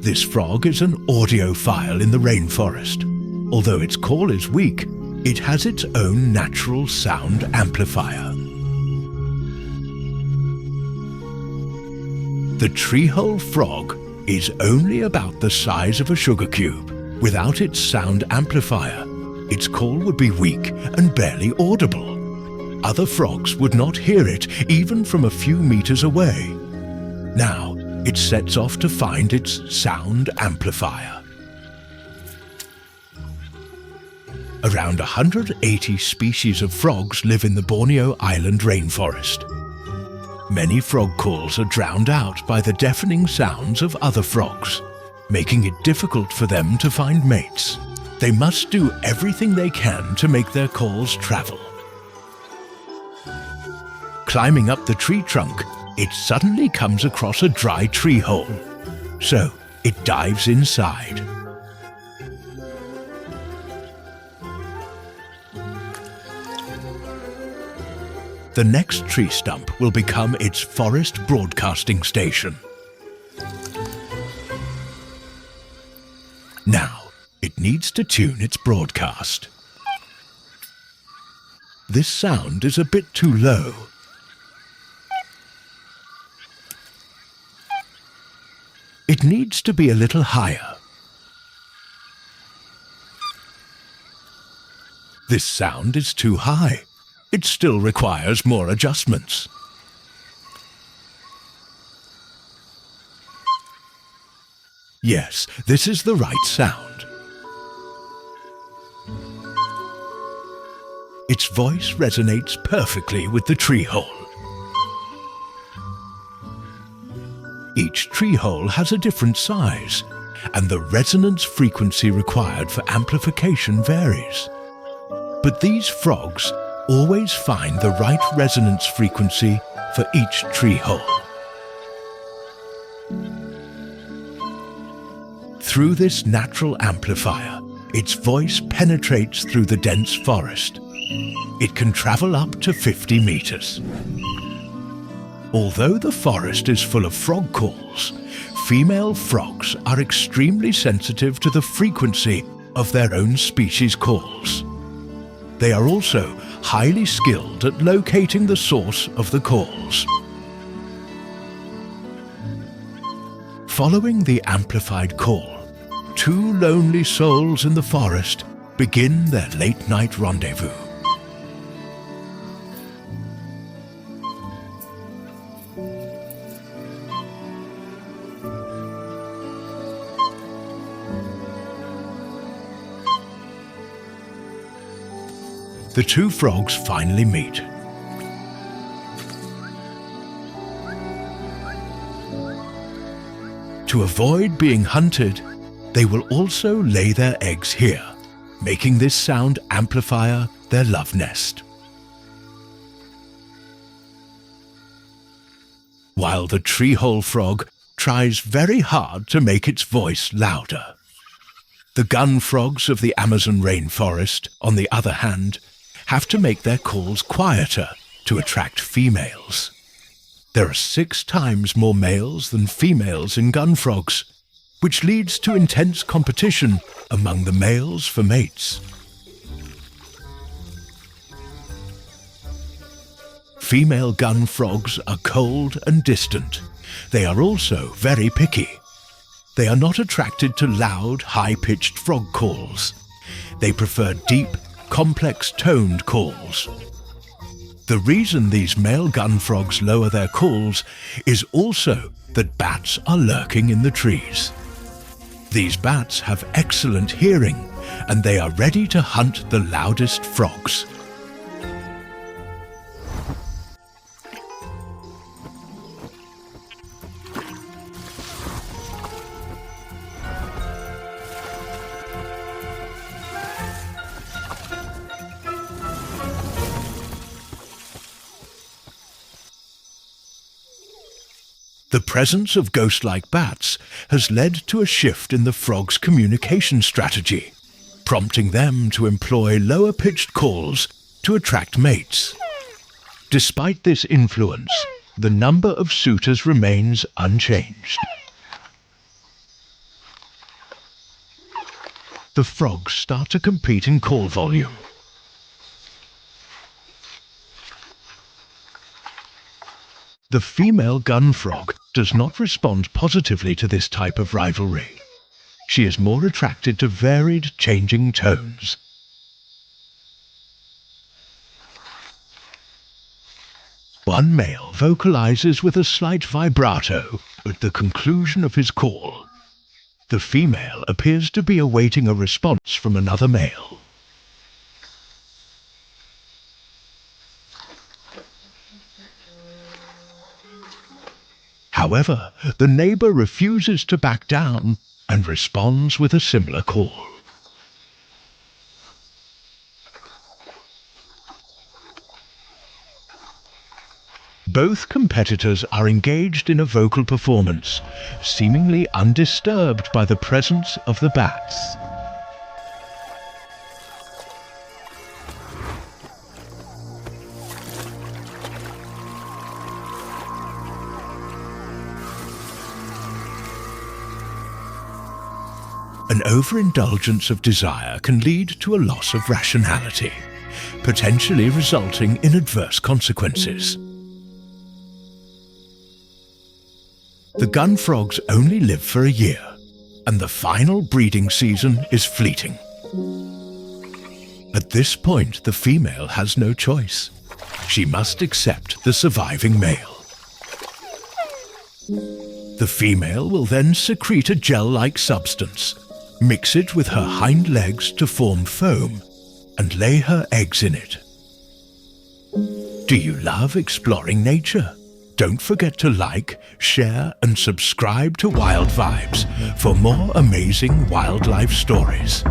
This frog is an audiophile in the rainforest. Although its call is weak, it has its own natural sound amplifier. The treehole frog is only about the size of a sugar cube. Without its sound amplifier, its call would be weak and barely audible. Other frogs would not hear it even from a few meters away. Now, it sets off to find its sound amplifier. Around 180 species of frogs live in the Borneo Island rainforest. Many frog calls are drowned out by the deafening sounds of other frogs, making it difficult for them to find mates. They must do everything they can to make their calls travel. Climbing up the tree trunk, it suddenly comes across a dry tree hole. So it dives inside. The next tree stump will become its forest broadcasting station. Now, it needs to tune its broadcast. This sound is a bit too low. It needs to be a little higher. This sound is too high. It still requires more adjustments. Yes, this is the right sound. Its voice resonates perfectly with the tree hole. Each tree hole has a different size, and the resonance frequency required for amplification varies. But these frogs always find the right resonance frequency for each tree hole. Through this natural amplifier, its voice penetrates through the dense forest. It can travel up to 50 meters. Although the forest is full of frog calls, female frogs are extremely sensitive to the frequency of their own species' calls. They are also highly skilled at locating the source of the calls. Following the amplified call, two lonely souls in the forest begin their late-night rendezvous. The two frogs finally meet. To avoid being hunted, they will also lay their eggs here, making this sound amplifier their love nest. While the treehole frog tries very hard to make its voice louder. The gun frogs of the Amazon rainforest, on the other hand, have to make their calls quieter to attract females. There are 6 times more males than females in gun frogs, which leads to intense competition among the males for mates. Female gun frogs are cold and distant. They are also very picky. They are not attracted to loud, high-pitched frog calls. They prefer deep, complex toned calls. The reason these male gun frogs lower their calls is also that bats are lurking in the trees. These bats have excellent hearing, and they are ready to hunt the loudest frogs. The presence of ghost-like bats has led to a shift in the frog's communication strategy, prompting them to employ lower-pitched calls to attract mates. Despite this influence, the number of suitors remains unchanged. the frogs start to compete in call volume. The female gun frog does not respond positively to this type of rivalry. She is more attracted to varied, changing tones. One male vocalizes with a slight vibrato at the conclusion of his call. The female appears to be awaiting a response from another male. However, the neighbor refuses to back down and responds with a similar call. Both competitors are engaged in a vocal performance, seemingly undisturbed by the presence of the bats. An overindulgence of desire can lead to a loss of rationality, potentially resulting in adverse consequences. The gun frogs only live for a year, and the final breeding season is fleeting. At this point, the female has no choice. She must accept the surviving male. The female will then secrete a gel-like substance, mix it with her hind legs to form foam, and lay her eggs in it. Do you love exploring nature? Don't forget to like, share, and subscribe to Wild Vibes for more amazing wildlife stories.